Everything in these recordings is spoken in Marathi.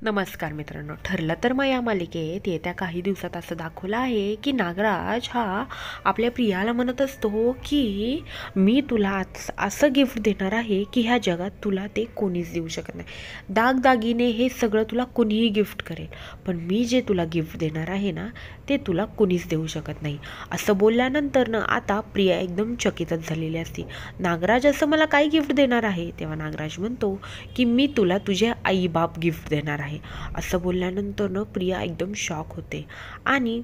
नमस्कार मित्रांनो, ठरलं तर मग या मालिकेत येत्या काही दिवसात असं दाखवलं आहे की नागराज हा आपल्या प्रियाला म्हणत असतो की मी तुला असं गिफ्ट देणार आहे की ह्या जगात तुला ते कोणीच देऊ शकत नाही. दागदागिने हे सगळं तुला कोणीही गिफ्ट करेल, पण मी जे तुला गिफ्ट देणार आहे ना ते तुला कोणीच देऊ शकत नाही. असं बोलल्यानंतर ना आता प्रिया एकदम चकितच झालेली असते. नागराज असं मला काय गिफ्ट देणार आहे? तेव्हा नागराज म्हणतो की मी तुला तुझे आई बाप गिफ्ट देणार आहे. असं बोलल्यानंतर न प्रिया एकदम शॉक होते आणि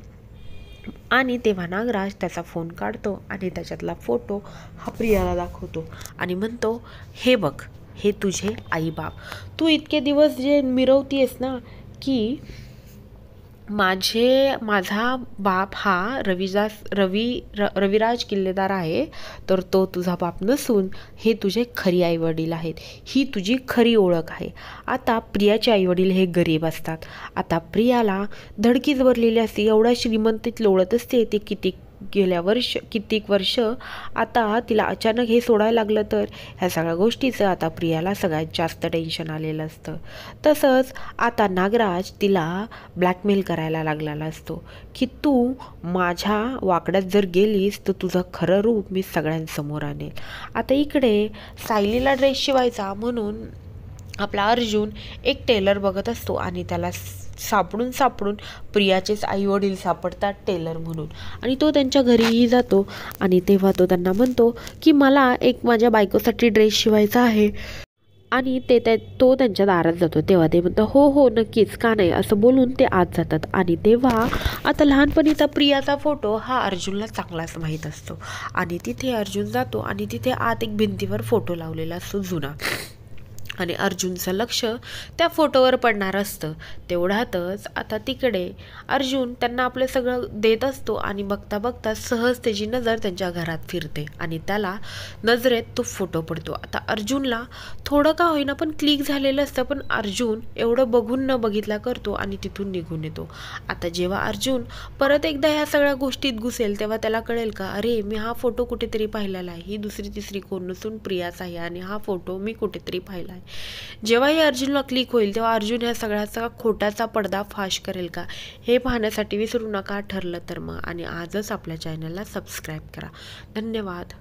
आणि तेव्हा नागराज त्याचा फोन काढतो आणि त्याच्यातला फोटो हा प्रियाला दाखवतो आणि म्हणतो, हे बघ, हे तुझे आई बाप. तू इतके दिवस जे मिरवतीयस ना की माझा बाप हा रविराज किल्लेदार आहे, तर तो तुझा बाप नसून हे तुझे खरी आईवडील आहेत. ही तुझी खरी ओळख आहे. आता प्रियाचे आईवडील हे गरीब असतात. आता प्रियाला धडकीच भरलेली असते. एवढ्या श्रीमंतीत लोळत असते ती कित्येक वर्ष. आता तिला अचानक हे सोडायला लागलं तर ह्या सगळ्या गोष्टीचं आता प्रियाला सगळ्यात जास्त टेन्शन आलेलं असतं. तसंच आता नागराज तिला ब्लॅकमेल करायला लागलेला असतो की तू माझ्या वाकड्यात जर गेलीस तर तुझं खरं रूप मी सगळ्यांसमोर आणेल. आता इकडे सायलीला ड्रेस शिवायचा म्हणून आपला अर्जुन एक टेलर बघत असतो आणि त्याला सापडून प्रियाचेच आईवडील सापडतात टेलर म्हणून, आणि तो त्यांच्या घरीही जातो आणि तेव्हा तो त्यांना म्हणतो की मला एक माझ्या बायकोसाठी ड्रेस शिवायचा आहे. आणि तो त्यांच्या दारात जातो. तेव्हा ते म्हणतात हो हो नक्कीच, का नाही, असं बोलून ते आत जातात. आणि तेव्हा आता लहानपणीचा प्रियाचा फोटो हा अर्जुनला चांगलाच माहीत असतो आणि तिथे अर्जुन जातो आणि तिथे आत एक भिंतीवर फोटो लावलेला असतो जुना, आणि अर्जुनचं लक्ष त्या फोटोवर पडणार असतं. तेवढ्यातच आता तिकडे अर्जुन त्यांना आपलं सगळं देत असतो आणि बघता बघता सहज त्याची नजर त्यांच्या घरात फिरते आणि त्याला नजरेत तो फोटो पडतो. आता अर्जुनला थोडं का होईना पण क्लिक झालेलं असतं, पण अर्जुन एवढं बघून न बघितला करतो आणि तिथून निघून येतो. आता जेव्हा अर्जुन परत एकदा ह्या सगळ्या गोष्टीत घुसेल तेव्हा त्याला कळेल का, अरे मी हा फोटो कुठेतरी पाहिलेला आहे, ही दुसरी तिसरी कोण नसून प्रियाचा आहे आणि हा फोटो मी कुठेतरी पाहिला आहे. जेव्हा हे अर्जुनला क्लिक होईल तेव्हा अर्जुन ह्या सगळ्याचा खोटाचा पडदा फाश करेल का, हे पाहण्यासाठी विसरू नका. ठरलं तर मग आणि आजच आपल्या चॅनलला सबस्क्राईब करा. धन्यवाद.